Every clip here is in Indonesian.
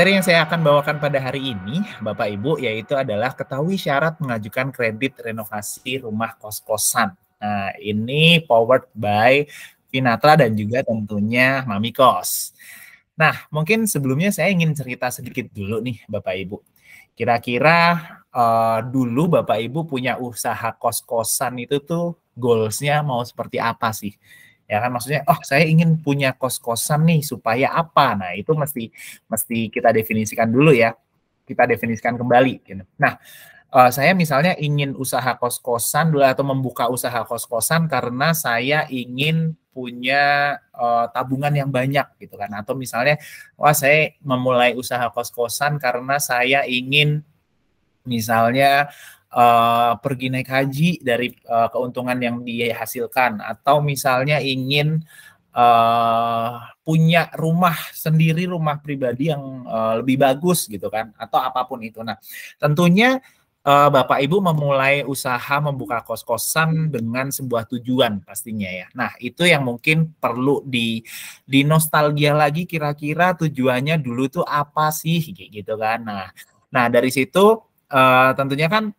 Materi yang saya akan bawakan pada hari ini, Bapak Ibu, yaitu adalah ketahui syarat mengajukan kredit renovasi rumah kos-kosan. Nah, ini powered by Vinatra dan juga tentunya Mami Kos. Nah, mungkin sebelumnya saya ingin cerita sedikit dulu nih, Bapak Ibu. Kira-kira dulu Bapak Ibu punya usaha kos-kosan itu tuh goals-nya mau seperti apa sih? Ya kan maksudnya, oh saya ingin punya kos-kosan nih supaya apa? Nah, itu mesti kita definisikan dulu ya. Kita definisikan kembali gitu. Nah, saya misalnya ingin usaha kos-kosan dulu atau membuka usaha kos-kosan karena saya ingin punya tabungan yang banyak gitu kan. Atau misalnya, wah saya memulai usaha kos-kosan karena saya ingin misalnya pergi naik haji dari keuntungan yang dihasilkan, atau misalnya ingin punya rumah sendiri, rumah pribadi yang lebih bagus gitu kan, atau apapun itu. Nah, tentunya Bapak Ibu memulai usaha membuka kos-kosan dengan sebuah tujuan pastinya ya. Nah, itu yang mungkin perlu di nostalgia lagi, kira-kira tujuannya dulu tuh apa sih gitu kan. Nah dari situ tentunya kan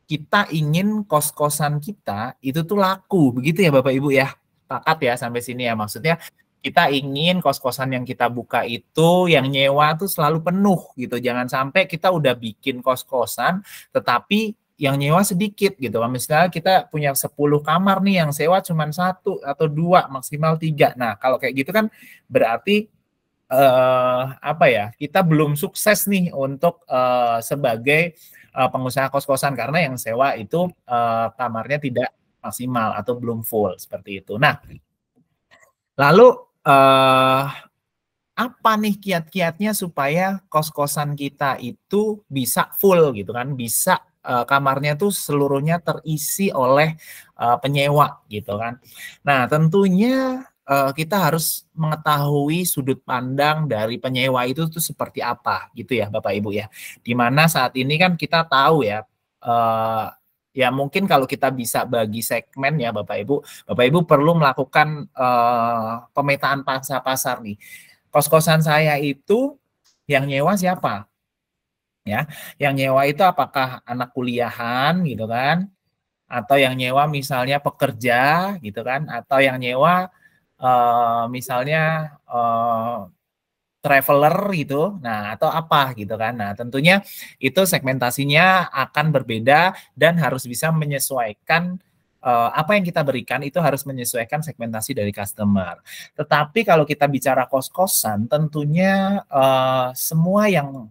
kita ingin kos-kosan kita itu tuh laku, begitu ya Bapak Ibu ya. Sepakat ya sampai sini ya, maksudnya kita ingin kos-kosan yang kita buka itu yang nyewa tuh selalu penuh gitu. Jangan sampai kita udah bikin kos-kosan tetapi yang nyewa sedikit gitu. Misalnya kita punya 10 kamar nih, yang sewa cuma 1 atau 2, maksimal 3. Nah, kalau kayak gitu kan berarti apa ya, kita belum sukses nih untuk sebagai pengusaha kos-kosan karena yang sewa itu kamarnya tidak maksimal atau belum full seperti itu. Nah, lalu apa nih kiat-kiatnya supaya kos-kosan kita itu bisa full gitu kan, bisa kamarnya tuh seluruhnya terisi oleh penyewa gitu kan. Nah, tentunya kita harus mengetahui sudut pandang dari penyewa itu tuh seperti apa gitu ya Bapak Ibu ya. Dimana saat ini kan kita tahu ya, ya mungkin kalau kita bisa bagi segmen ya Bapak Ibu perlu melakukan pemetaan pasar nih. Kos-kosan saya itu yang nyewa siapa? Ya, yang nyewa itu apakah anak kuliahan gitu kan? Atau yang nyewa misalnya pekerja gitu kan? Atau yang nyewa misalnya traveler gitu, nah atau apa gitu kan. Nah tentunya itu segmentasinya akan berbeda dan harus bisa menyesuaikan apa yang kita berikan itu harus menyesuaikan segmentasi dari customer. Tetapi kalau kita bicara kos-kosan, tentunya semua yang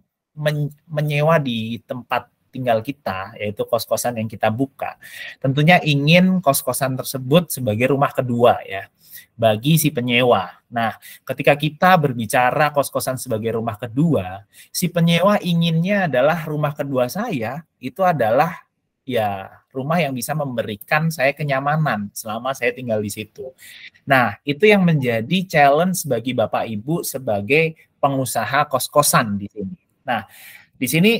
menyewa di tempat tinggal kita, yaitu kos-kosan yang kita buka, tentunya ingin kos-kosan tersebut sebagai rumah kedua ya, bagi si penyewa. Nah, ketika kita berbicara kos-kosan sebagai rumah kedua, si penyewa inginnya adalah rumah kedua saya itu adalah ya rumah yang bisa memberikan saya kenyamanan selama saya tinggal di situ. Nah, itu yang menjadi challenge bagi Bapak Ibu sebagai pengusaha kos-kosan di sini. Nah, di sini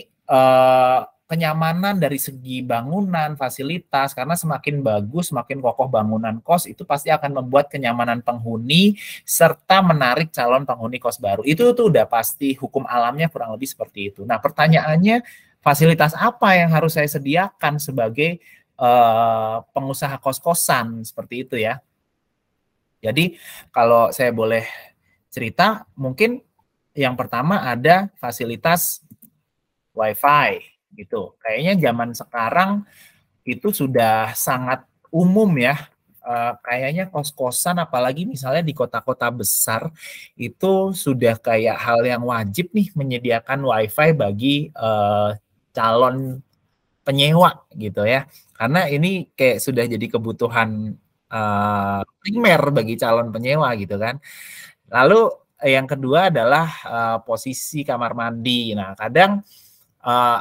kenyamanan dari segi bangunan, fasilitas, karena semakin bagus, semakin kokoh bangunan kos, itu pasti akan membuat kenyamanan penghuni, serta menarik calon penghuni kos baru. Itu tuh udah pasti hukum alamnya kurang lebih seperti itu. Nah, pertanyaannya, fasilitas apa yang harus saya sediakan sebagai pengusaha kos-kosan, seperti itu ya. Jadi, kalau saya boleh cerita, mungkin yang pertama ada fasilitas WiFi gitu. Kayaknya zaman sekarang itu sudah sangat umum ya. Kayaknya kos-kosan apalagi misalnya di kota-kota besar itu sudah kayak hal yang wajib nih menyediakan WiFi bagi calon penyewa gitu ya. Karena ini kayak sudah jadi kebutuhan primer bagi calon penyewa gitu kan. Lalu yang kedua adalah posisi kamar mandi. Nah, kadang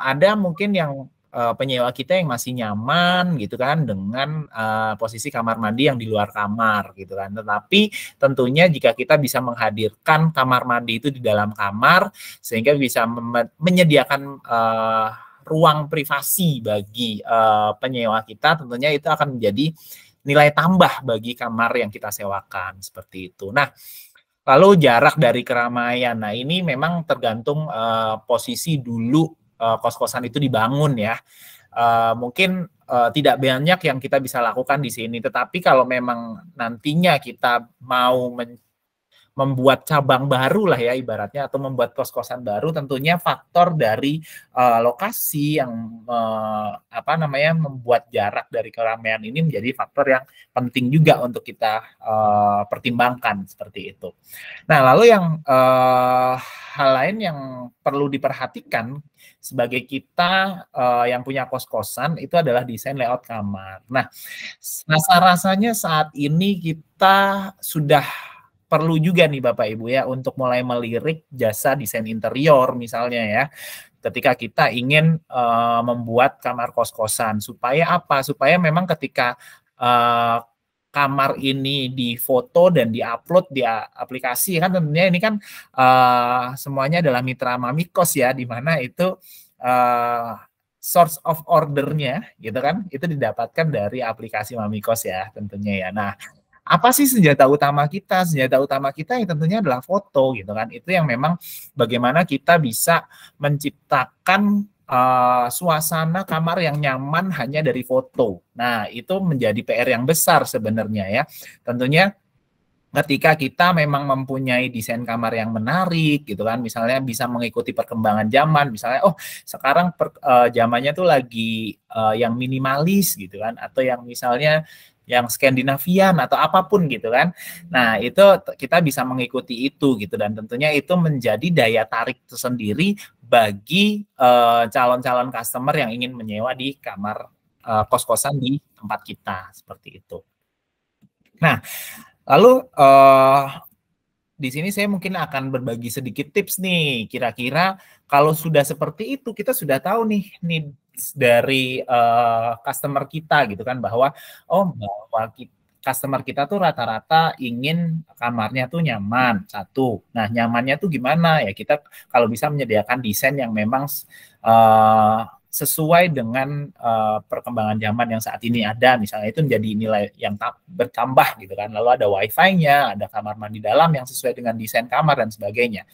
ada mungkin yang penyewa kita yang masih nyaman gitu kan dengan posisi kamar mandi yang di luar kamar gitu kan. Tetapi tentunya jika kita bisa menghadirkan kamar mandi itu di dalam kamar sehingga bisa menyediakan ruang privasi bagi penyewa kita, tentunya itu akan menjadi nilai tambah bagi kamar yang kita sewakan seperti itu. Nah, Lalu jarak dari keramaian. Nah, ini memang tergantung posisi dulu kos-kosan itu dibangun ya. Mungkin tidak banyak yang kita bisa lakukan di sini, tetapi kalau memang nantinya kita mau membuat cabang baru lah ya ibaratnya, atau membuat kos-kosan baru, tentunya faktor dari lokasi yang apa namanya membuat jarak dari keramaian ini menjadi faktor yang penting juga untuk kita pertimbangkan seperti itu. Nah, lalu yang hal lain yang perlu diperhatikan sebagai kita yang punya kos-kosan itu adalah desain layout kamar. Nah, rasa-rasanya saat ini kita sudah perlu juga nih Bapak Ibu ya untuk mulai melirik jasa desain interior misalnya ya. Ketika kita ingin membuat kamar kos-kosan, supaya apa? Supaya memang ketika kamar ini difoto dan diupload di aplikasi, kan tentunya ini kan semuanya adalah mitra Mamikos ya, di mana itu source of ordernya gitu kan, itu didapatkan dari aplikasi Mamikos ya tentunya ya. Nah, apa sih senjata utama kita? Senjata utama kita yang tentunya adalah foto gitu kan. Itu yang memang bagaimana kita bisa menciptakan suasana kamar yang nyaman hanya dari foto. Nah, itu menjadi PR yang besar sebenarnya ya. Tentunya ketika kita memang mempunyai desain kamar yang menarik gitu kan, misalnya bisa mengikuti perkembangan zaman, misalnya sekarang zamannya tuh lagi yang minimalis gitu kan, atau yang misalnya yang Skandinavian atau apapun gitu kan. Nah, itu kita bisa mengikuti itu gitu, dan tentunya itu menjadi daya tarik tersendiri bagi calon-calon customer yang ingin menyewa di kamar kos-kosan di tempat kita seperti itu. Nah, lalu di sini saya mungkin akan berbagi sedikit tips nih. Kira-kira kalau sudah seperti itu, kita sudah tahu nih dari customer kita gitu kan, bahwa customer kita tuh rata-rata ingin kamarnya tuh nyaman, satu. Nah, nyamannya tuh gimana ya? Kita kalau bisa menyediakan desain yang memang sesuai dengan perkembangan zaman yang saat ini ada, misalnya itu menjadi nilai yang bertambah gitu kan. Lalu ada wifi-nya, ada kamar mandi dalam yang sesuai dengan desain kamar dan sebagainya.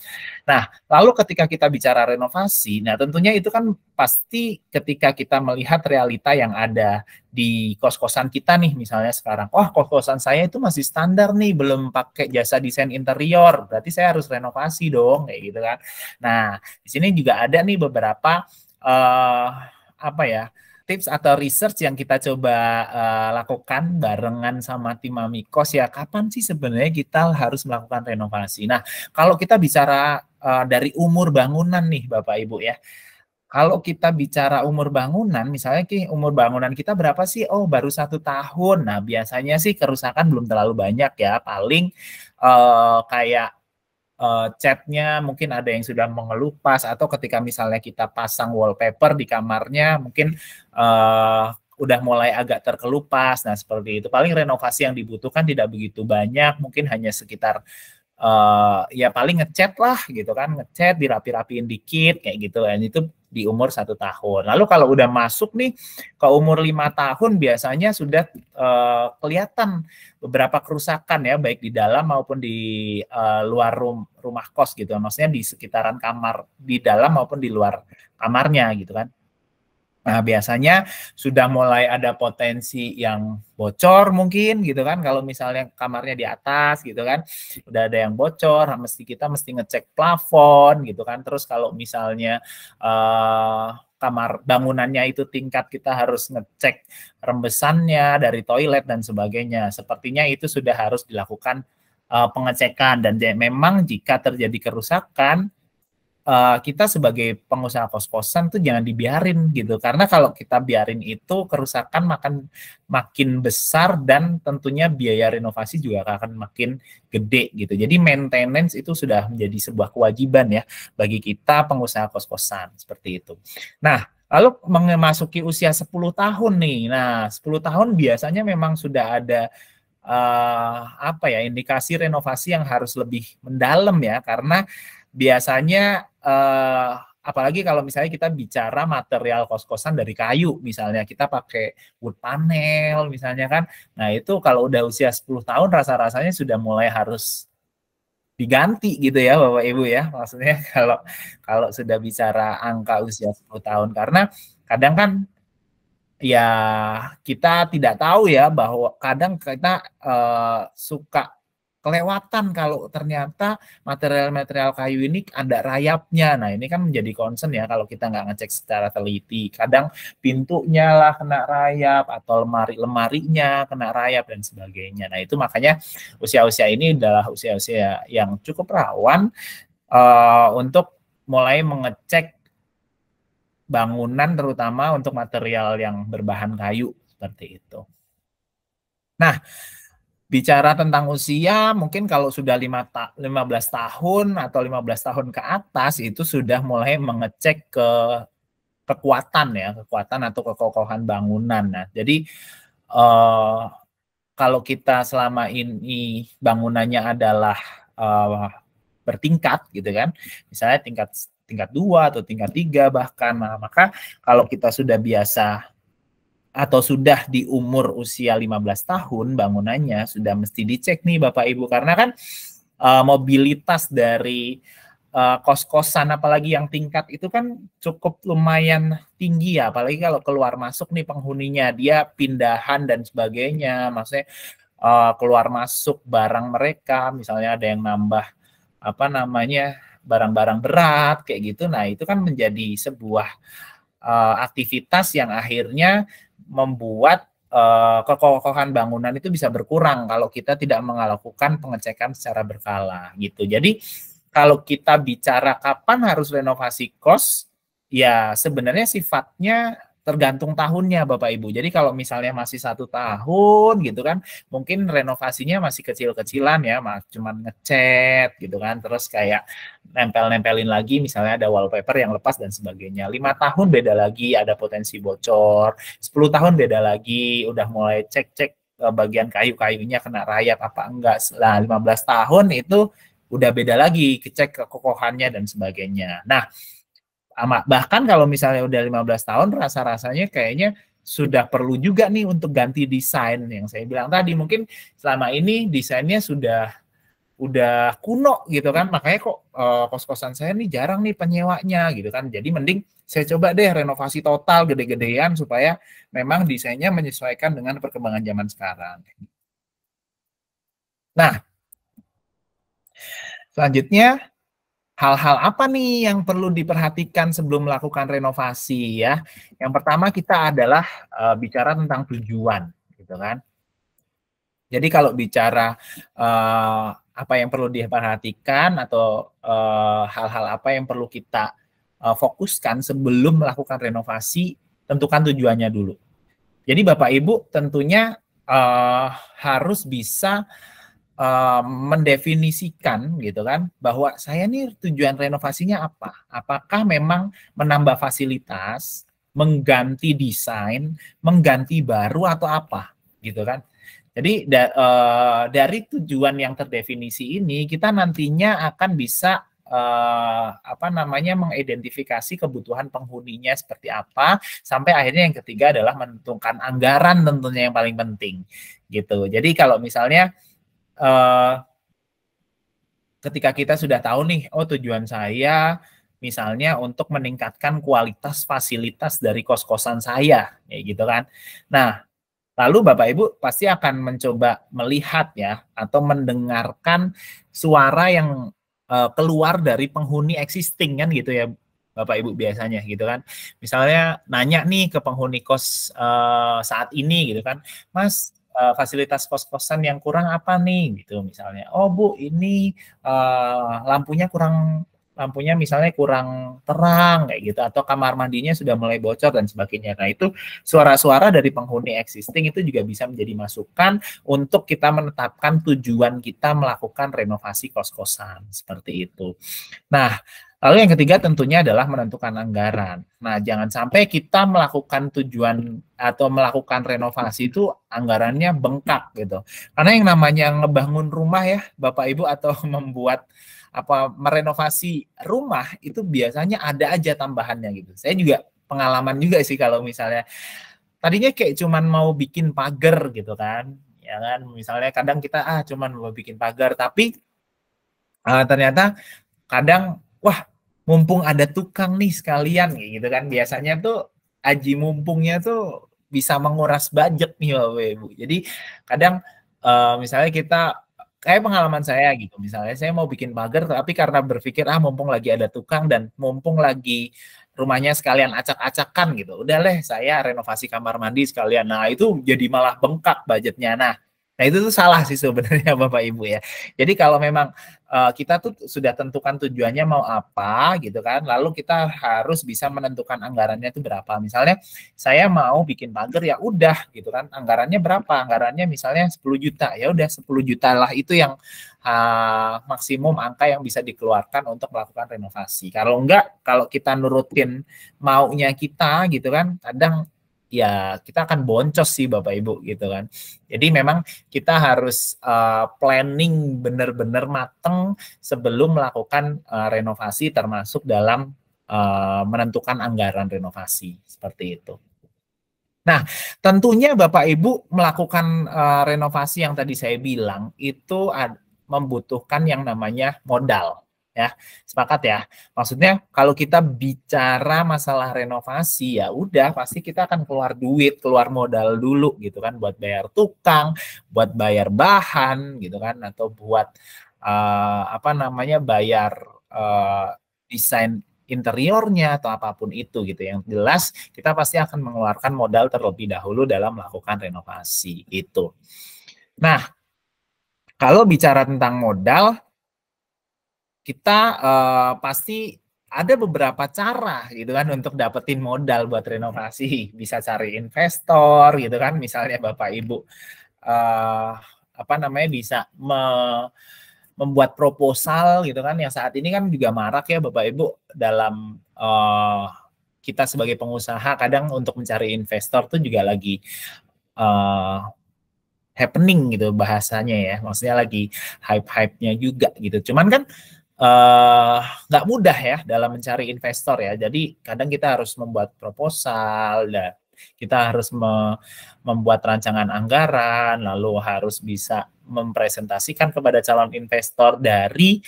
Nah, lalu ketika kita bicara renovasi, nah tentunya itu kan pasti ketika kita melihat realita yang ada di kos-kosan kita nih, misalnya sekarang, kos-kosan saya itu masih standar nih, belum pakai jasa desain interior, berarti saya harus renovasi dong, kayak gitu kan. Nah, di sini juga ada nih beberapa tips atau research yang kita coba lakukan barengan sama tim Mamikos ya. Kapan sih sebenarnya kita harus melakukan renovasi? Nah, kalau kita bicara dari umur bangunan nih Bapak Ibu ya. Kalau kita bicara umur bangunan, misalnya umur bangunan kita berapa sih? Baru 1 tahun. Nah, biasanya sih kerusakan belum terlalu banyak ya. Paling kayak catnya mungkin ada yang sudah mengelupas, atau ketika misalnya kita pasang wallpaper di kamarnya mungkin udah mulai agak terkelupas. Nah, seperti itu. Paling renovasi yang dibutuhkan tidak begitu banyak, mungkin hanya sekitar ya paling ngecat lah gitu kan, ngecat dirapi-rapiin dikit kayak gitu kan. Itu di umur 1 tahun. Lalu kalau udah masuk nih ke umur 5 tahun biasanya sudah kelihatan beberapa kerusakan ya, baik di dalam maupun di luar rumah kos gitu. Maksudnya di sekitaran kamar, di dalam maupun di luar kamarnya gitu kan. Nah, biasanya sudah mulai ada potensi yang bocor mungkin gitu kan, kalau misalnya kamarnya di atas gitu kan, udah ada yang bocor, kita mesti ngecek plafon gitu kan. Terus kalau misalnya kamar bangunannya itu tingkat, kita harus ngecek rembesannya dari toilet dan sebagainya. Sepertinya itu sudah harus dilakukan pengecekan, dan memang jika terjadi kerusakan, kita sebagai pengusaha kos-kosan tuh jangan dibiarin gitu, karena kalau kita biarin itu kerusakan makin besar, dan tentunya biaya renovasi juga akan makin gede gitu. Jadi maintenance itu sudah menjadi sebuah kewajiban ya bagi kita pengusaha kos-kosan seperti itu. Nah, lalu memasuki usia 10 tahun nih. Nah, 10 tahun biasanya memang sudah ada indikasi renovasi yang harus lebih mendalam ya, karena biasanya apalagi kalau misalnya kita bicara material kos-kosan dari kayu, misalnya kita pakai wood panel misalnya kan. Nah, itu kalau udah usia 10 tahun rasa-rasanya sudah mulai harus diganti gitu ya Bapak Ibu ya. Maksudnya kalau kalau sudah bicara angka usia 10 tahun, karena kadang kan ya kita tidak tahu ya bahwa kadang kita suka kelewatan kalau ternyata material-material kayu ini ada rayapnya. Nah ini kan menjadi concern ya kalau kita nggak ngecek secara teliti. Kadang pintunya lah kena rayap atau lemari-lemarinya kena rayap dan sebagainya. Nah itu makanya usia-usia ini adalah usia-usia yang cukup rawan untuk mulai mengecek bangunan, terutama untuk material yang berbahan kayu seperti itu. Nah, bicara tentang usia, mungkin kalau sudah 15 tahun atau 15 tahun ke atas itu sudah mulai mengecek ke kekuatan ya, kekuatan atau kekokohan bangunan. Nah, jadi kalau kita selama ini bangunannya adalah bertingkat gitu kan, misalnya tingkat 2 atau tingkat 3 bahkan, nah, maka kalau kita sudah biasa atau sudah di umur usia 15 tahun bangunannya sudah mesti dicek nih Bapak Ibu, karena kan mobilitas dari kos-kosan apalagi yang tingkat itu kan cukup lumayan tinggi ya, apalagi kalau keluar masuk nih penghuninya, dia pindahan dan sebagainya, maksudnya keluar masuk barang mereka, misalnya ada yang nambah apa namanya barang-barang berat kayak gitu. Nah itu kan menjadi sebuah aktivitas yang akhirnya membuat kekokohan bangunan itu bisa berkurang kalau kita tidak melakukan pengecekan secara berkala gitu. Jadi kalau kita bicara kapan harus renovasi kos, ya sebenarnya sifatnya tergantung tahunnya Bapak Ibu. Jadi kalau misalnya masih 1 tahun gitu kan, mungkin renovasinya masih kecil-kecilan ya, cuman ngecat gitu kan, terus kayak nempel-nempelin lagi misalnya ada wallpaper yang lepas dan sebagainya. 5 tahun beda lagi, ada potensi bocor. 10 tahun beda lagi, udah mulai cek-cek bagian kayu-kayunya kena rayap apa enggak. Nah, 15 tahun itu udah beda lagi, cek kekokohannya dan sebagainya. Nah, bahkan kalau misalnya udah 15 tahun, rasa-rasanya kayaknya sudah perlu juga nih untuk ganti desain yang saya bilang tadi. Mungkin selama ini desainnya udah kuno gitu kan, makanya kok kos-kosan saya nih jarang nih penyewanya gitu kan. Jadi mending saya coba deh renovasi total gede-gedean supaya memang desainnya menyesuaikan dengan perkembangan zaman sekarang. Nah, selanjutnya hal-hal apa nih yang perlu diperhatikan sebelum melakukan renovasi ya? Yang pertama kita adalah bicara tentang tujuan, gitu kan. Jadi kalau bicara apa yang perlu diperhatikan atau hal-hal apa yang perlu kita fokuskan sebelum melakukan renovasi, tentukan tujuannya dulu. Jadi Bapak Ibu tentunya harus bisa mendefinisikan gitu kan bahwa saya nih tujuan renovasinya apa? Apakah memang menambah fasilitas, mengganti desain, mengganti baru atau apa gitu kan? Jadi dari tujuan yang terdefinisi ini kita nantinya akan bisa apa namanya mengidentifikasi kebutuhan penghuninya seperti apa, sampai akhirnya yang ketiga adalah menentukan anggaran tentunya yang paling penting gitu. Jadi kalau misalnya ketika kita sudah tahu nih, oh tujuan saya misalnya untuk meningkatkan kualitas fasilitas dari kos-kosan saya, kayak gitu kan. Nah, lalu Bapak Ibu pasti akan mencoba melihat ya, atau mendengarkan suara yang keluar dari penghuni existing kan gitu ya, Bapak Ibu biasanya gitu kan. Misalnya nanya nih ke penghuni kos saat ini gitu kan, Mas, fasilitas kos-kosan yang kurang apa nih gitu misalnya. Oh Bu, ini lampunya misalnya kurang terang kayak gitu, atau kamar mandinya sudah mulai bocor dan sebagainya. Nah itu suara-suara dari penghuni existing itu juga bisa menjadi masukan untuk kita menetapkan tujuan kita melakukan renovasi kos-kosan seperti itu. Nah, lalu yang ketiga tentunya adalah menentukan anggaran. Nah, jangan sampai kita melakukan tujuan atau melakukan renovasi itu anggarannya bengkak gitu. Karena yang namanya ngebangun rumah ya, Bapak Ibu, atau membuat merenovasi rumah itu biasanya ada aja tambahannya gitu. Saya juga pengalaman juga sih kalau misalnya tadinya kayak cuman mau bikin pagar gitu kan. Ya kan, misalnya kadang kita cuman mau bikin pagar, tapi ternyata kadang, wah mumpung ada tukang nih sekalian gitu kan. Biasanya tuh aji mumpungnya tuh bisa menguras budget nih Bapak Ibu. Jadi kadang misalnya kita kayak pengalaman saya gitu. Misalnya saya mau bikin pagar tapi karena berpikir mumpung lagi ada tukang dan mumpung lagi rumahnya sekalian acak-acakan gitu. Udah deh saya renovasi kamar mandi sekalian. Nah, itu jadi malah bengkak budgetnya. Nah itu tuh salah sih sebenarnya Bapak Ibu ya. Jadi kalau memang kita tuh sudah tentukan tujuannya mau apa gitu kan, lalu kita harus bisa menentukan anggarannya itu berapa. Misalnya saya mau bikin pagar ya udah gitu kan, anggarannya berapa? Anggarannya misalnya 10 juta, ya udah 10 juta lah itu yang maksimum angka yang bisa dikeluarkan untuk melakukan renovasi. Kalau enggak, kalau kita nurutin maunya kita gitu kan, kadang ya kita akan boncos sih Bapak Ibu gitu kan. Jadi memang kita harus planning benar-benar mateng sebelum melakukan renovasi termasuk dalam menentukan anggaran renovasi seperti itu. Nah, tentunya Bapak Ibu melakukan renovasi yang tadi saya bilang itu membutuhkan yang namanya modal. Ya, sepakat ya. Maksudnya kalau kita bicara masalah renovasi ya udah pasti kita akan keluar duit, keluar modal dulu gitu kan buat bayar tukang, buat bayar bahan gitu kan atau buat apa namanya bayar desain interiornya atau apapun itu gitu. Yang jelas kita pasti akan mengeluarkan modal terlebih dahulu dalam melakukan renovasi itu. Nah, kalau bicara tentang modal kita pasti ada beberapa cara gitu kan untuk dapetin modal buat renovasi. Bisa cari investor gitu kan, misalnya Bapak Ibu apa namanya bisa membuat proposal gitu kan, yang saat ini kan juga marak ya Bapak Ibu dalam kita sebagai pengusaha kadang untuk mencari investor tuh juga lagi happening gitu bahasanya ya, maksudnya lagi hype-hype-nya juga gitu. Cuman kan nggak mudah ya dalam mencari investor ya. Jadi kadang kita harus membuat proposal dan kita harus membuat rancangan anggaran, lalu harus bisa mempresentasikan kepada calon investor dari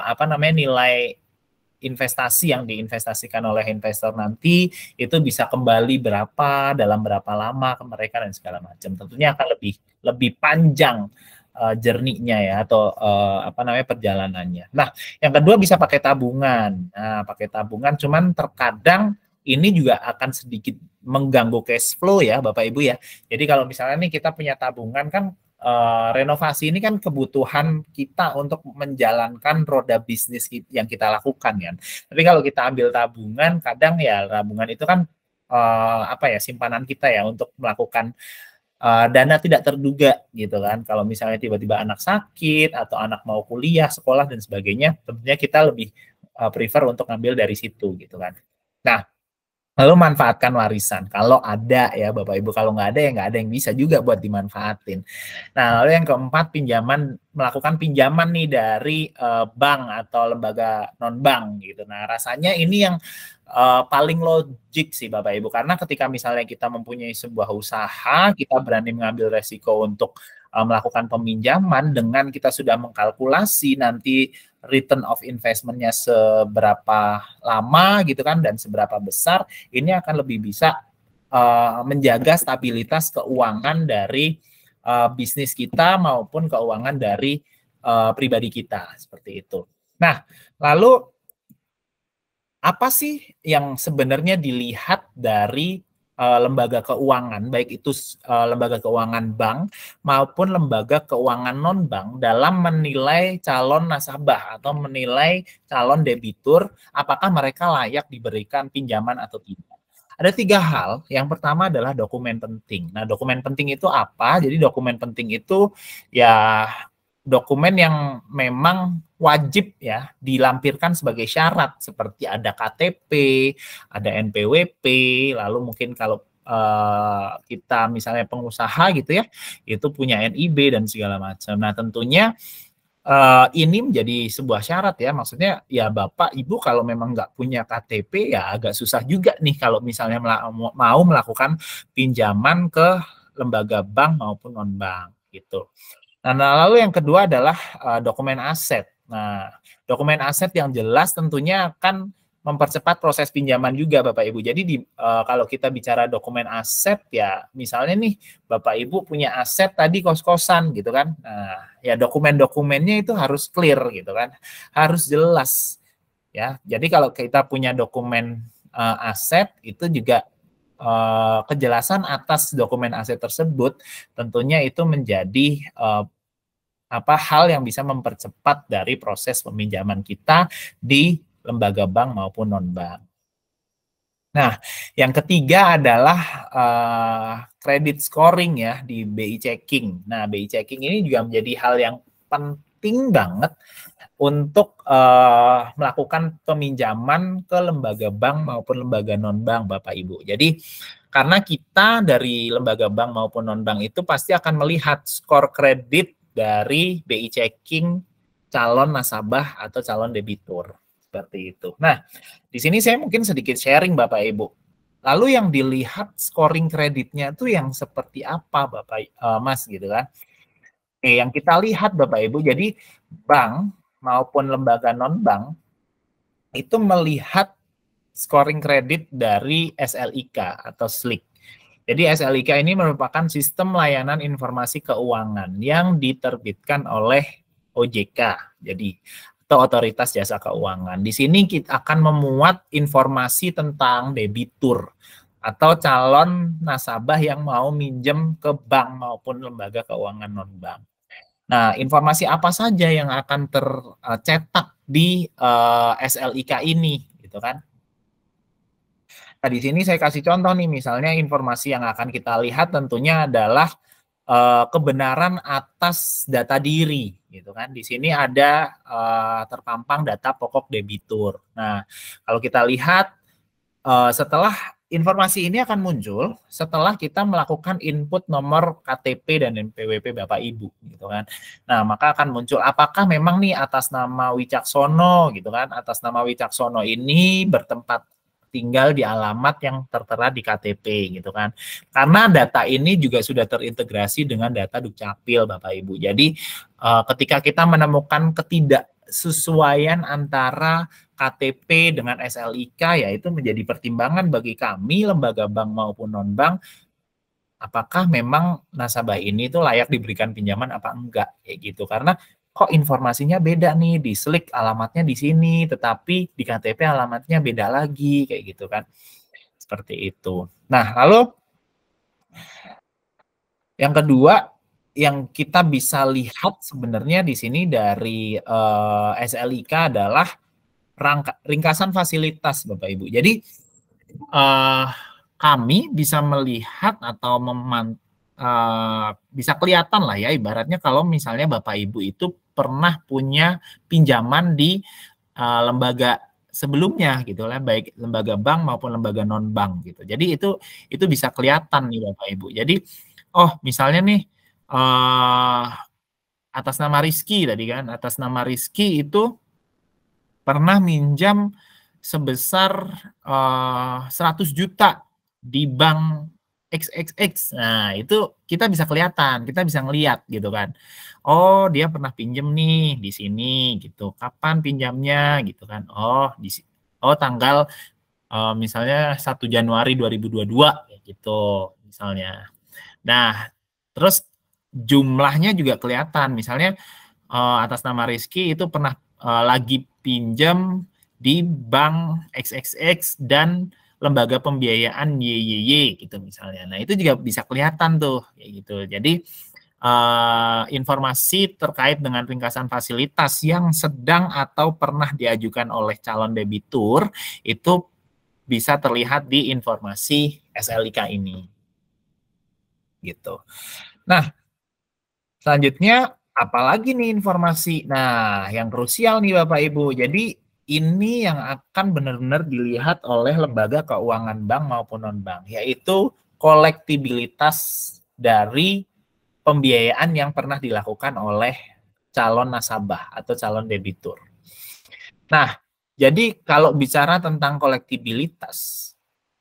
apa namanya nilai investasi yang diinvestasikan oleh investor nanti itu bisa kembali berapa dalam berapa lama ke mereka dan segala macam. Tentunya akan lebih panjang journey-nya ya atau apa namanya perjalanannya. Nah, yang kedua bisa pakai tabungan. Nah, pakai tabungan cuman terkadang ini juga akan sedikit mengganggu cash flow ya Bapak Ibu ya. Jadi kalau misalnya nih kita punya tabungan kan renovasi ini kan kebutuhan kita untuk menjalankan roda bisnis yang kita lakukan kan. Tapi kalau kita ambil tabungan, kadang ya tabungan itu kan apa ya simpanan kita ya untuk melakukan dana tidak terduga gitu kan. Kalau misalnya tiba-tiba anak sakit atau anak mau kuliah, sekolah dan sebagainya, tentunya kita lebih prefer untuk ngambil dari situ gitu kan. Nah, lalu manfaatkan warisan. Kalau ada ya Bapak Ibu, kalau nggak ada ya nggak ada yang bisa juga buat dimanfaatin. Nah, lalu yang keempat melakukan pinjaman nih dari bank atau lembaga non-bank gitu. Nah, rasanya ini yang paling logik sih Bapak Ibu, karena ketika misalnya kita mempunyai sebuah usaha, kita berani mengambil resiko untuk melakukan peminjaman dengan kita sudah mengkalkulasi nanti return of investment-nya seberapa lama gitu kan dan seberapa besar, ini akan lebih bisa menjaga stabilitas keuangan dari bisnis kita maupun keuangan dari pribadi kita seperti itu. Nah, lalu apa sih yang sebenarnya dilihat dari lembaga keuangan, baik itu lembaga keuangan bank maupun lembaga keuangan non-bank dalam menilai calon nasabah atau menilai calon debitur, apakah mereka layak diberikan pinjaman atau tidak. Ada 3 hal. Yang pertama adalah dokumen penting. Nah, dokumen penting itu apa? Jadi dokumen penting itu ya dokumen yang memang wajib ya dilampirkan sebagai syarat seperti ada KTP, ada NPWP, lalu mungkin kalau kita misalnya pengusaha gitu ya, itu punya NIB dan segala macam. Nah, tentunya ini menjadi sebuah syarat ya, maksudnya ya Bapak Ibu kalau memang nggak punya KTP ya agak susah juga nih kalau misalnya mau melakukan pinjaman ke lembaga bank maupun non bank gitu. Nah, lalu yang kedua adalah dokumen aset. Nah, dokumen aset yang jelas tentunya akan mempercepat proses pinjaman juga Bapak Ibu. Jadi kalau kita bicara dokumen aset ya, misalnya nih Bapak Ibu punya aset tadi kos-kosan gitu kan. Nah, ya dokumen-dokumennya itu harus clear gitu kan. Harus jelas ya. Jadi kalau kita punya dokumen aset itu juga kejelasan atas dokumen aset tersebut tentunya itu menjadi hal yang bisa mempercepat dari proses peminjaman kita di lembaga bank maupun non-bank. Nah, yang ketiga adalah credit scoring ya di BI Checking. Nah, BI Checking ini juga menjadi hal yang penting banget untuk melakukan peminjaman ke lembaga bank maupun lembaga non-bank, Bapak Ibu. Jadi, karena kita dari lembaga bank maupun non-bank itu pasti akan melihat skor kredit dari BI Checking calon nasabah atau calon debitur. Seperti itu. Nah, di sini saya mungkin sedikit sharing Bapak Ibu. Lalu yang dilihat scoring kreditnya itu yang seperti apa Bapak Mas gitu kan. Oke, yang kita lihat Bapak Ibu, jadi bank maupun lembaga non-bank itu melihat scoring kredit dari SLIK atau SLIK. Jadi SLIK ini merupakan sistem layanan informasi keuangan yang diterbitkan oleh OJK. Jadi atau Otoritas Jasa Keuangan. Di sini kita akan memuat informasi tentang debitur atau calon nasabah yang mau minjem ke bank maupun lembaga keuangan non-bank. Nah, informasi apa saja yang akan tercetak di SLIK ini, gitu kan? Nah, di sini saya kasih contoh nih, misalnya informasi yang akan kita lihat tentunya adalah kebenaran atas data diri, gitu kan? Di sini ada terpampang data pokok debitur. Nah, kalau kita lihat setelah informasi ini akan muncul setelah kita melakukan input nomor KTP dan NPWP Bapak Ibu, gitu kan? Nah, maka akan muncul apakah memang nih atas nama Wicaksono, gitu kan? Atas nama Wicaksono ini bertempat tinggal di alamat yang tertera di KTP gitu kan. Karena data ini juga sudah terintegrasi dengan data Dukcapil Bapak Ibu. Jadi ketika kita menemukan ketidaksesuaian antara KTP dengan SLIK ya itu menjadi pertimbangan bagi kami lembaga bank maupun non-bank apakah memang nasabah ini tuh layak diberikan pinjaman apa enggak kayak gitu. Karena kok informasinya beda nih, di SLIK alamatnya di sini, tetapi di KTP alamatnya beda lagi, kayak gitu kan. Seperti itu. Nah, lalu yang kedua, yang kita bisa lihat sebenarnya di sini dari SLIK adalah ringkasan fasilitas, Bapak Ibu. Jadi, kami bisa melihat atau bisa kelihatan lah ya, ibaratnya kalau misalnya Bapak Ibu itu pernah punya pinjaman di lembaga sebelumnya gitu lah, baik lembaga bank maupun lembaga non bank gitu. Jadi itu bisa kelihatan nih Bapak Ibu. Jadi misalnya nih atas nama Rizky tadi kan, atas nama Rizky itu pernah minjam sebesar 100 juta di bank XXX. Nah, itu kita bisa kelihatan, kita bisa ngelihat gitu kan. Oh, dia pernah pinjem nih di sini gitu. Kapan pinjamnya gitu kan. Tanggal misalnya 1 Januari 2022 gitu misalnya. Nah, terus jumlahnya juga kelihatan. Misalnya atas nama Rizky itu pernah lagi pinjam di bank XXX dan lembaga pembiayaan YYY gitu misalnya. Nah, itu juga bisa kelihatan tuh kayak gitu. Jadi informasi terkait dengan ringkasan fasilitas yang sedang atau pernah diajukan oleh calon debitur itu bisa terlihat di informasi SLIK ini. Gitu. Nah, selanjutnya apalagi nih informasi. Nah, yang krusial nih Bapak Ibu. Jadi ini yang akan benar-benar dilihat oleh lembaga keuangan bank maupun non-bank, yaitu kolektibilitas dari pembiayaan yang pernah dilakukan oleh calon nasabah atau calon debitur. Nah, jadi kalau bicara tentang kolektibilitas,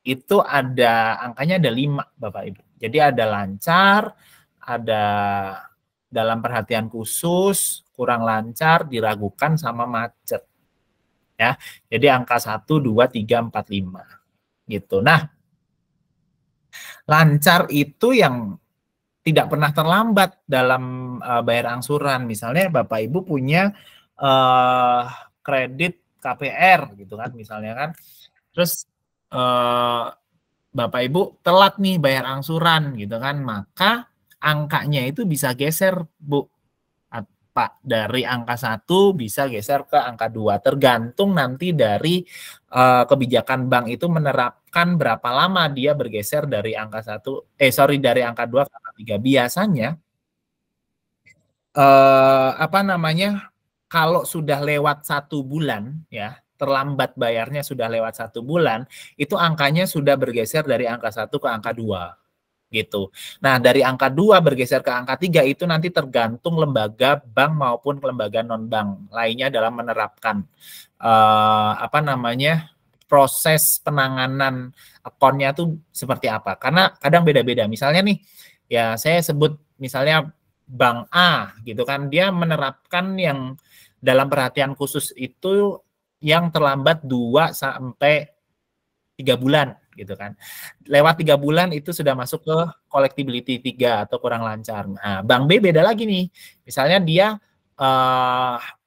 itu angkanya ada 5 Bapak Ibu. Jadi ada lancar, ada dalam perhatian khusus, kurang lancar, diragukan, sama macet. Ya, jadi angka 1, 2, 3, 4, 5. Gitu. Nah, lancar itu yang tidak pernah terlambat dalam bayar angsuran. Misalnya Bapak Ibu punya kredit KPR gitu kan, misalnya kan. Terus Bapak Ibu telat nih bayar angsuran gitu kan, maka angkanya itu bisa geser, Bu. Pak, dari angka 1 bisa geser ke angka 2, tergantung nanti dari kebijakan bank itu menerapkan berapa lama dia bergeser dari angka 1, dari angka 2 ke angka 3. Biasanya apa namanya, kalau sudah lewat 1 bulan ya, terlambat bayarnya sudah lewat 1 bulan, itu angkanya sudah bergeser dari angka 1 ke angka 2. Gitu. Nah, dari angka 2 bergeser ke angka 3 itu nanti tergantung lembaga bank maupun lembaga non-bank lainnya dalam menerapkan apa namanya, proses penanganan akunnya tuh seperti apa. Karena kadang beda-beda. Misalnya nih, ya saya sebut misalnya Bank A gitu kan, dia menerapkan yang dalam perhatian khusus itu yang terlambat 2 sampai 3 bulan gitu kan. Lewat 3 bulan itu sudah masuk ke collectibility 3 atau kurang lancar. Nah, Bank B beda lagi nih. Misalnya dia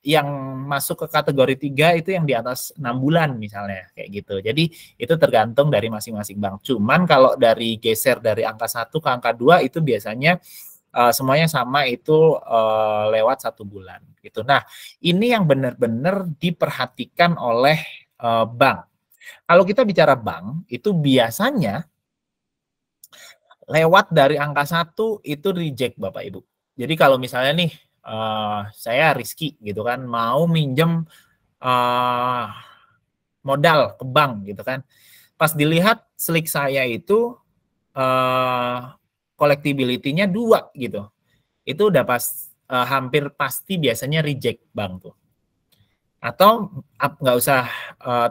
yang masuk ke kategori 3 itu yang di atas 6 bulan misalnya kayak gitu. Jadi itu tergantung dari masing-masing bank. Cuman kalau dari geser dari angka 1 ke angka 2 itu biasanya semuanya sama, itu lewat 1 bulan gitu. Nah, ini yang benar-benar diperhatikan oleh bank. Kalau kita bicara bank, itu biasanya lewat dari angka 1 itu reject Bapak Ibu. Jadi kalau misalnya nih, saya Rizky gitu kan, mau minjem modal ke bank gitu kan. Pas dilihat slik saya itu collectibility-nya 2 gitu. Itu udah hampir pasti biasanya reject bank tuh. Atau nggak usah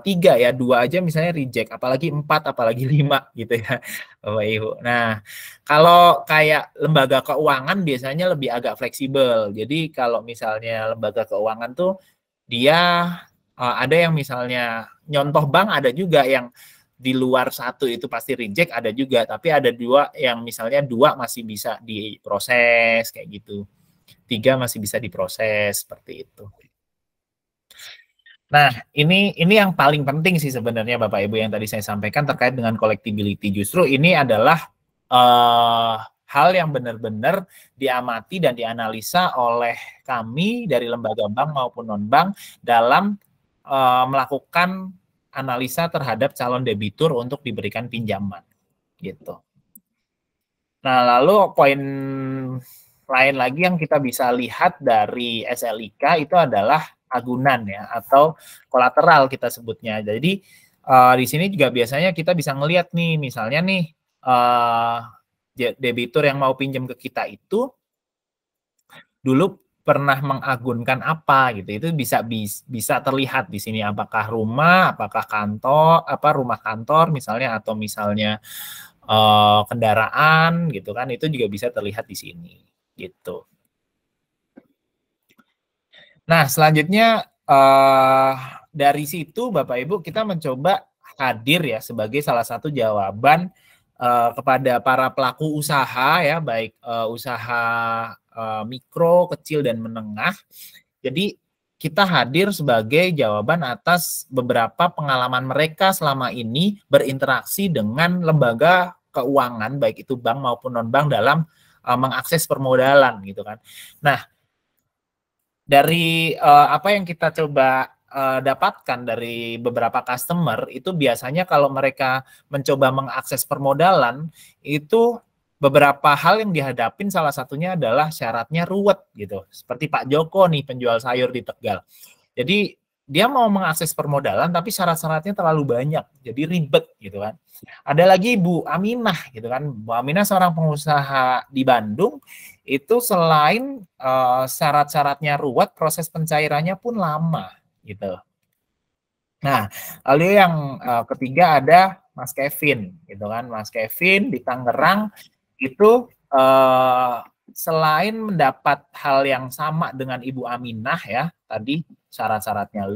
3 ya, 2 aja misalnya reject, apalagi 4, apalagi 5 gitu ya, Bapak Ibu. Nah, kalau kayak lembaga keuangan biasanya lebih agak fleksibel. Jadi kalau misalnya lembaga keuangan tuh dia ada yang misalnya nyontoh bank, ada juga yang di luar 1 itu pasti reject, ada juga, tapi ada 2 yang misalnya 2 masih bisa diproses kayak gitu. 3 masih bisa diproses seperti itu. Nah, ini yang paling penting sih sebenarnya Bapak Ibu yang tadi saya sampaikan terkait dengan collectibility. Justru ini adalah hal yang benar-benar diamati dan dianalisa oleh kami dari lembaga bank maupun non-bank dalam melakukan analisa terhadap calon debitur untuk diberikan pinjaman. Gitu. Nah, lalu poin lain lagi yang kita bisa lihat dari SLIK itu adalah agunan ya, atau kolateral kita sebutnya. Jadi di sini juga biasanya kita bisa ngelihat nih, misalnya nih debitur yang mau pinjam ke kita itu dulu pernah mengagunkan apa gitu. Itu bisa terlihat di sini, apakah rumah, apakah kantor, rumah kantor misalnya, atau misalnya kendaraan gitu kan, itu juga bisa terlihat di sini gitu. Nah, selanjutnya dari situ Bapak Ibu kita mencoba hadir ya sebagai salah satu jawaban kepada para pelaku usaha ya, baik usaha mikro, kecil dan menengah. Jadi kita hadir sebagai jawaban atas beberapa pengalaman mereka selama ini berinteraksi dengan lembaga keuangan, baik itu bank maupun non-bank, dalam mengakses permodalan gitu kan. Nah, dari apa yang kita coba dapatkan dari beberapa customer, itu biasanya kalau mereka mencoba mengakses permodalan, itu beberapa hal yang dihadapin, salah satunya adalah syaratnya ruwet gitu. Seperti Pak Joko nih, penjual sayur di Tegal. Jadi dia mau mengakses permodalan tapi syarat-syaratnya terlalu banyak, jadi ribet gitu kan. Ada lagi Bu Aminah gitu kan. Bu Aminah seorang pengusaha di Bandung, itu selain syarat-syaratnya ruwet, proses pencairannya pun lama gitu. Nah, lalu yang ketiga ada Mas Kevin gitu kan. Mas Kevin di Tangerang itu selain mendapat hal yang sama dengan Ibu Aminah ya, tadi syarat-syaratnya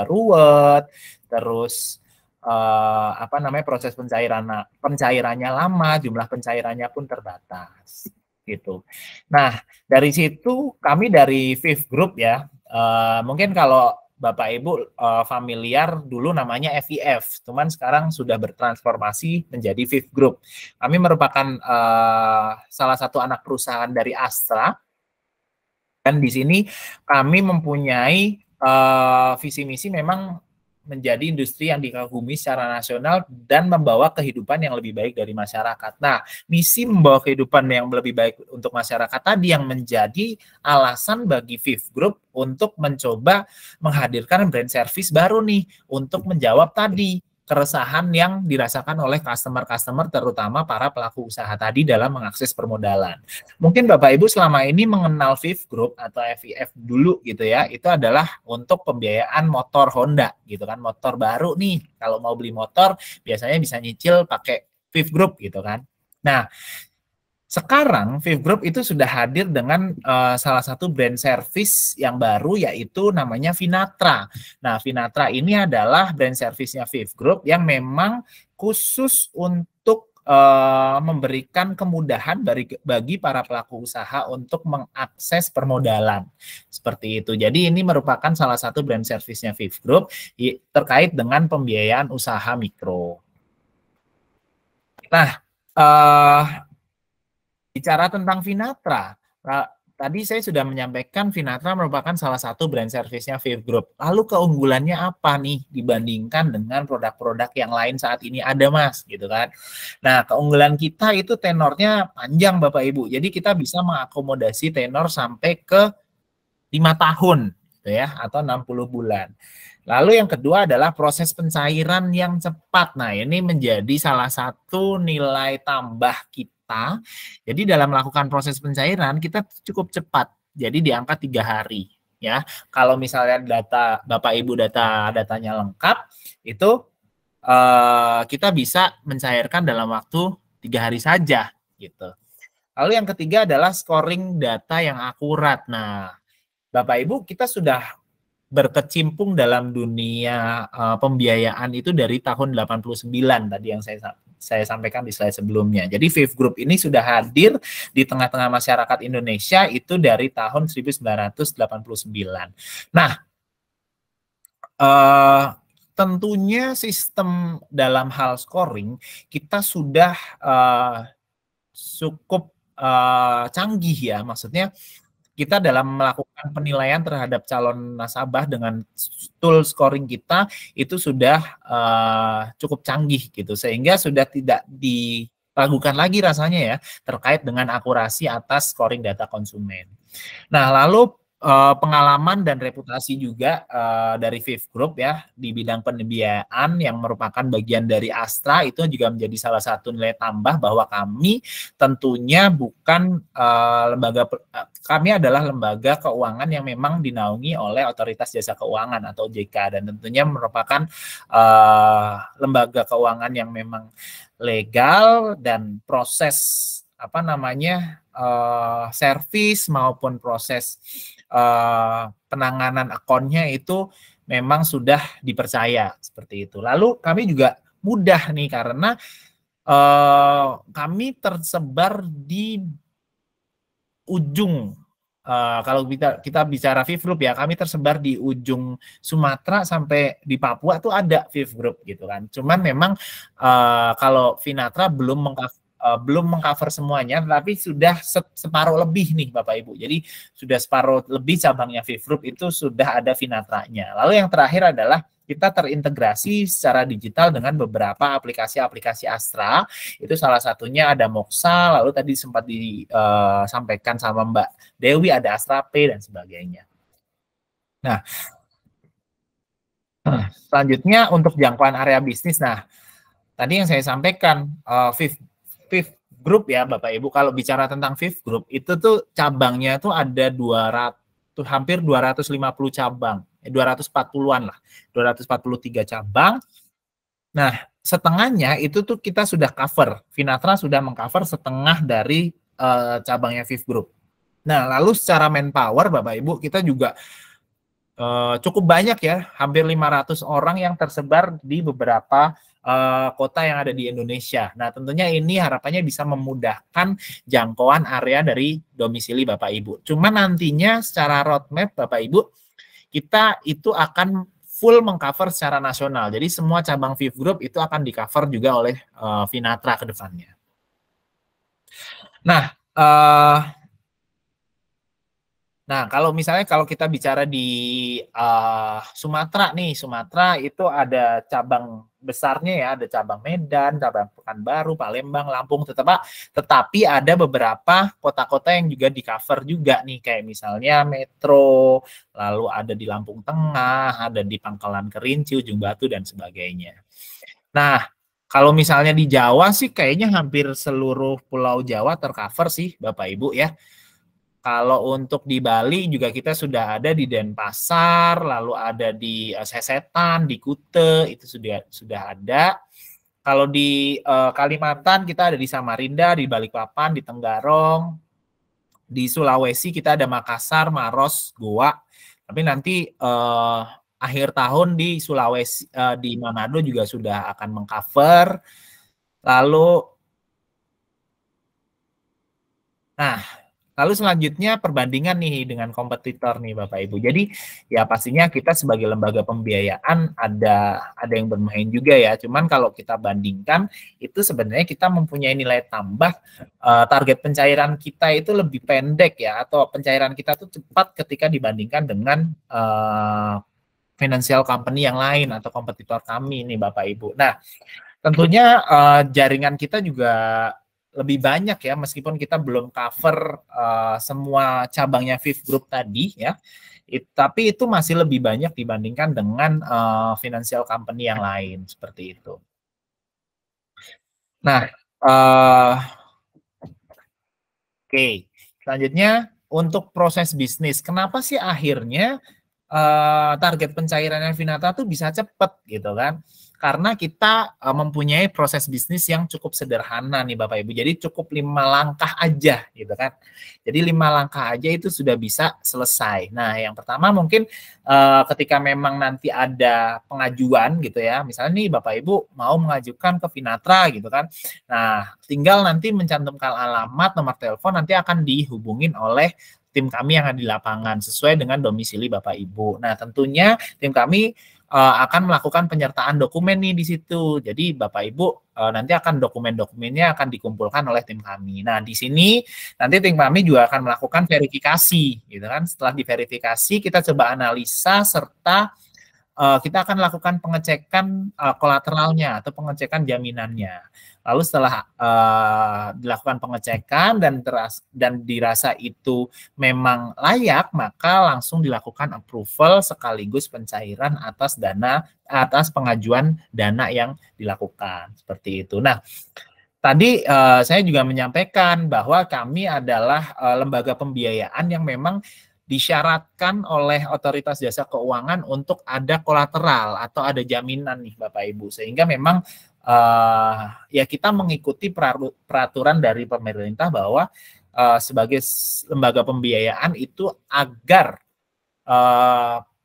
ruwet, terus apa namanya proses pencairannya lama, jumlah pencairannya pun terbatas gitu. Nah, dari situ kami dari Fifth Group ya, mungkin kalau Bapak Ibu familiar dulu namanya FIF, cuman sekarang sudah bertransformasi menjadi Fifth Group. Kami merupakan salah satu anak perusahaan dari Astra, dan di sini kami mempunyai visi misi memang menjadi industri yang dikagumi secara nasional dan membawa kehidupan yang lebih baik dari masyarakat. Nah, misi membawa kehidupan yang lebih baik untuk masyarakat tadi yang menjadi alasan bagi Fifth Group untuk mencoba menghadirkan brand service baru nih untuk menjawab tadi keresahan yang dirasakan oleh customer-customer terutama para pelaku usaha tadi dalam mengakses permodalan. Mungkin Bapak Ibu selama ini mengenal Fifth Group atau FIF dulu gitu ya, itu adalah untuk pembiayaan motor Honda gitu kan, motor baru nih. Kalau mau beli motor biasanya bisa nyicil pakai Fifth Group gitu kan. Nah, sekarang Fifth Group itu sudah hadir dengan salah satu brand service yang baru yaitu namanya Finatra. Nah, Finatra ini adalah brand service-nya Fifth Group yang memang khusus untuk memberikan kemudahan bagi para pelaku usaha untuk mengakses permodalan. Seperti itu. Jadi ini merupakan salah satu brand service-nya Fifth Group terkait dengan pembiayaan usaha mikro. Nah, bicara tentang Finatra, tadi saya sudah menyampaikan Finatra merupakan salah satu brand service-nya Fifth Group. Lalu keunggulannya apa nih dibandingkan dengan produk-produk yang lain saat ini ada, Mas, gitu kan. Nah, keunggulan kita itu tenornya panjang, Bapak Ibu. Jadi kita bisa mengakomodasi tenor sampai ke 5 tahun, gitu ya, atau 60 bulan. Lalu yang kedua adalah proses pencairan yang cepat. Nah, ini menjadi salah satu nilai tambah kita. Jadi dalam melakukan proses pencairan kita cukup cepat. Jadi di angka 3 hari ya. Kalau misalnya Bapak Ibu datanya lengkap itu kita bisa mencairkan dalam waktu 3 hari saja gitu. Lalu yang ketiga adalah scoring data yang akurat. Nah, Bapak Ibu kita sudah berkecimpung dalam dunia pembiayaan itu dari tahun 89 tadi yang saya sampaikan di slide sebelumnya. Jadi Fifth Group ini sudah hadir di tengah-tengah masyarakat Indonesia itu dari tahun 1989. Nah, tentunya sistem dalam hal scoring kita sudah cukup canggih ya, maksudnya kita dalam melakukan penilaian terhadap calon nasabah dengan tool scoring kita itu sudah cukup canggih gitu, sehingga sudah tidak diragukan lagi rasanya ya terkait dengan akurasi atas scoring data konsumen. Nah, lalu pengalaman dan reputasi juga dari Fifth Group ya di bidang pembiayaan yang merupakan bagian dari Astra itu juga menjadi salah satu nilai tambah bahwa kami tentunya bukan kami adalah lembaga keuangan yang memang dinaungi oleh Otoritas Jasa Keuangan atau OJK, dan tentunya merupakan lembaga keuangan yang memang legal dan proses servis maupun proses penanganan akunnya itu memang sudah dipercaya seperti itu. Lalu kami juga mudah nih karena kami tersebar di ujung kalau kita bicara Fifth Group ya, kami tersebar di ujung Sumatera sampai di Papua tuh ada Fifth Group gitu kan. Cuman memang kalau Finatra belum mengcover semuanya, tapi sudah separuh lebih nih Bapak Ibu. Jadi sudah separuh lebih cabangnya Fifth Group itu sudah ada Finatranya. Lalu yang terakhir adalah kita terintegrasi secara digital dengan beberapa aplikasi-aplikasi Astra. Itu salah satunya ada Moxa, lalu tadi sempat disampaikan sama Mbak Dewi ada Astra Pay dan sebagainya. Nah, selanjutnya untuk jangkauan area bisnis. Nah, tadi yang saya sampaikan Fifth Group ya Bapak Ibu, kalau bicara tentang Fifth Group itu tuh cabangnya tuh ada hampir 250 cabang, 240-an lah, 243 cabang. Nah, setengahnya itu tuh kita sudah cover, Finatra sudah mengcover setengah dari cabangnya Fifth Group. Nah, lalu secara manpower Bapak Ibu, kita juga cukup banyak ya, hampir 500 orang yang tersebar di beberapa kota yang ada di Indonesia. Nah, tentunya ini harapannya bisa memudahkan jangkauan area dari domisili Bapak Ibu. Cuma nantinya secara roadmap Bapak Ibu, kita itu akan full mengcover secara nasional. Jadi semua cabang Fifth Group itu akan di-cover juga oleh Finatra ke depannya. Nah, kalau misalnya kalau kita bicara di Sumatera nih, Sumatera itu ada cabang besarnya ya, ada cabang Medan, cabang Pekanbaru, Palembang, Lampung, tetapi ada beberapa kota-kota yang juga di-cover juga nih, kayak misalnya Metro, lalu ada di Lampung Tengah, ada di Pangkalan Kerinci, Ujung Batu, dan sebagainya. Nah, kalau misalnya di Jawa sih kayaknya hampir seluruh Pulau Jawa tercover sih Bapak Ibu ya. Kalau untuk di Bali juga kita sudah ada di Denpasar, lalu ada di Sesetan, di Kute, itu sudah ada. Kalau di Kalimantan kita ada di Samarinda, di Balikpapan, di Tenggarong. Di Sulawesi kita ada Makassar, Maros, Goa. Tapi nanti akhir tahun di Sulawesi, di Manado juga sudah akan mengcover. Lalu selanjutnya perbandingan nih dengan kompetitor nih Bapak Ibu. Jadi ya pastinya kita sebagai lembaga pembiayaan ada yang bermain juga ya. Cuman kalau kita bandingkan itu sebenarnya kita mempunyai nilai tambah, target pencairan kita itu lebih pendek ya, atau pencairan kita tuh cepat ketika dibandingkan dengan financial company yang lain atau kompetitor kami nih Bapak Ibu. Nah, tentunya jaringan kita juga lebih banyak ya, meskipun kita belum cover semua cabangnya Fifth Group tadi ya, tapi itu masih lebih banyak dibandingkan dengan financial company yang lain, seperti itu. Nah, oke, selanjutnya untuk proses bisnis, kenapa sih akhirnya target pencairannya Finatra tuh bisa cepat gitu kan? Karena kita mempunyai proses bisnis yang cukup sederhana nih Bapak Ibu. Jadi cukup 5 langkah aja gitu kan. Jadi 5 langkah aja itu sudah bisa selesai. Nah, yang pertama mungkin ketika memang nanti ada pengajuan gitu ya. Misalnya nih Bapak Ibu mau mengajukan ke Finatra gitu kan. Nah, tinggal nanti mencantumkan alamat, nomor telepon, nanti akan dihubungin oleh tim kami yang ada di lapangan sesuai dengan domisili Bapak Ibu. Nah, tentunya tim kami akan melakukan penyertaan dokumen nih di situ. Jadi Bapak Ibu nanti akan dokumen-dokumennya akan dikumpulkan oleh tim kami. Nah, di sini nanti tim kami juga akan melakukan verifikasi gitu kan. Setelah diverifikasi kita coba analisa serta kita akan lakukan pengecekan kolateralnya atau pengecekan jaminannya. Lalu setelah dilakukan pengecekan dan dirasa itu memang layak, maka langsung dilakukan approval sekaligus pencairan atas pengajuan dana yang dilakukan. Seperti itu. Nah, tadi saya juga menyampaikan bahwa kami adalah lembaga pembiayaan yang memang disyaratkan oleh otoritas jasa keuangan untuk ada kolateral atau ada jaminan nih Bapak Ibu, sehingga memang ya kita mengikuti peraturan dari pemerintah bahwa sebagai lembaga pembiayaan itu agar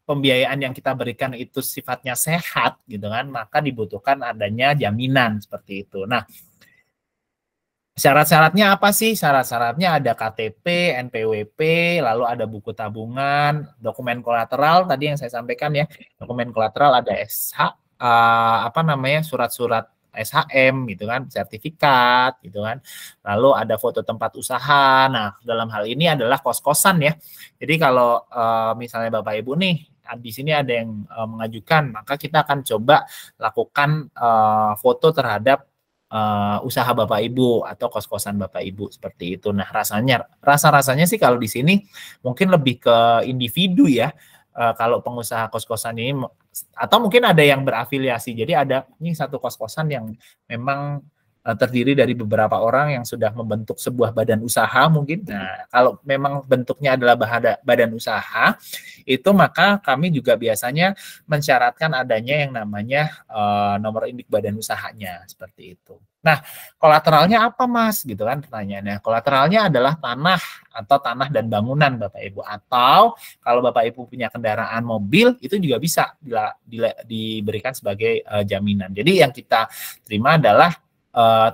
pembiayaan yang kita berikan itu sifatnya sehat gitu kan, maka dibutuhkan adanya jaminan seperti itu. Nah, syarat-syaratnya apa sih? Syarat-syaratnya ada KTP, NPWP, lalu ada buku tabungan, dokumen kolateral tadi yang saya sampaikan ya. Dokumen kolateral ada surat-surat SHM gitu kan, sertifikat gitu kan. Lalu ada foto tempat usaha. Nah, dalam hal ini adalah kos-kosan ya. Jadi kalau misalnya Bapak Ibu nih di sini ada yang mengajukan, maka kita akan coba lakukan foto terhadap usaha Bapak Ibu atau kos-kosan Bapak Ibu seperti itu. Nah, rasanya sih kalau di sini mungkin lebih ke individu ya. Kalau pengusaha kos-kosan ini, atau mungkin ada yang berafiliasi. Jadi ada ini satu kos-kosan yang memang terdiri dari beberapa orang yang sudah membentuk sebuah badan usaha mungkin. Nah, kalau memang bentuknya adalah badan usaha, itu maka kami juga biasanya mensyaratkan adanya yang namanya nomor induk badan usahanya, seperti itu. Nah, kolateralnya apa, Mas? Gitu kan pertanyaannya. Kolateralnya adalah tanah atau tanah dan bangunan, Bapak Ibu. Atau kalau Bapak Ibu punya kendaraan mobil, itu juga bisa diberikan sebagai jaminan. Jadi yang kita terima adalah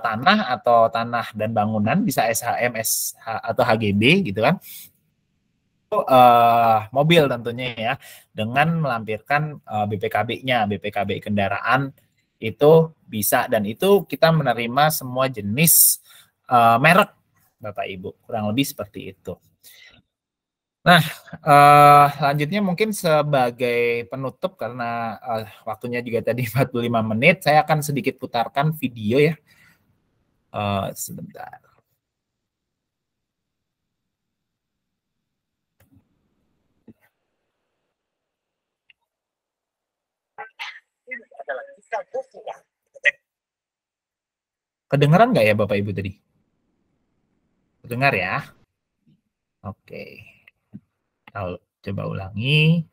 tanah atau tanah dan bangunan, bisa SHM, SH, atau HGB gitu kan. Mobil tentunya ya, dengan melampirkan BPKB-nya, BPKB kendaraan itu bisa, dan itu kita menerima semua jenis merek, Bapak Ibu, kurang lebih seperti itu. Nah, lanjutnya mungkin sebagai penutup karena waktunya juga tadi 45 menit, saya akan sedikit putarkan video ya. Sebentar. Kedengeran nggak ya Bapak Ibu tadi? Dengar ya? Oke. Lalu, coba ulangi.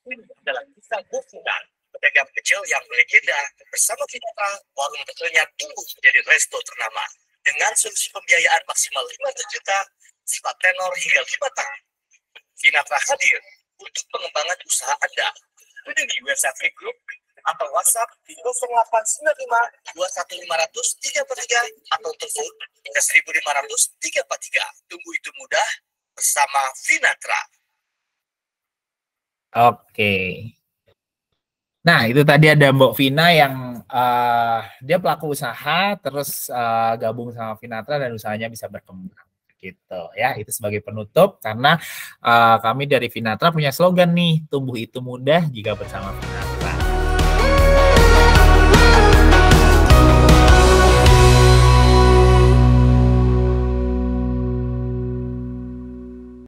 Ini adalah kisah Bufuna, pedagang kecil yang legenda. Bersama Vinatra, warung kecilnya tumbuh menjadi resto ternama. Dengan solusi pembiayaan maksimal 5 juta, sifat tenor hingga 5 tahun. Vinatra hadir untuk pengembangan usaha Anda. Hubungi website Free Group atau WhatsApp di 0895 21500 343 atau telepon ke 1500 343. Tunggu itu mudah bersama Vinatra. Oke. Nah, itu tadi ada Mbok Vina yang dia pelaku usaha, terus gabung sama Vinatra dan usahanya bisa berkembang. Gitu ya, itu sebagai penutup karena kami dari Vinatra punya slogan nih, tumbuh itu mudah jika bersama Vinatra.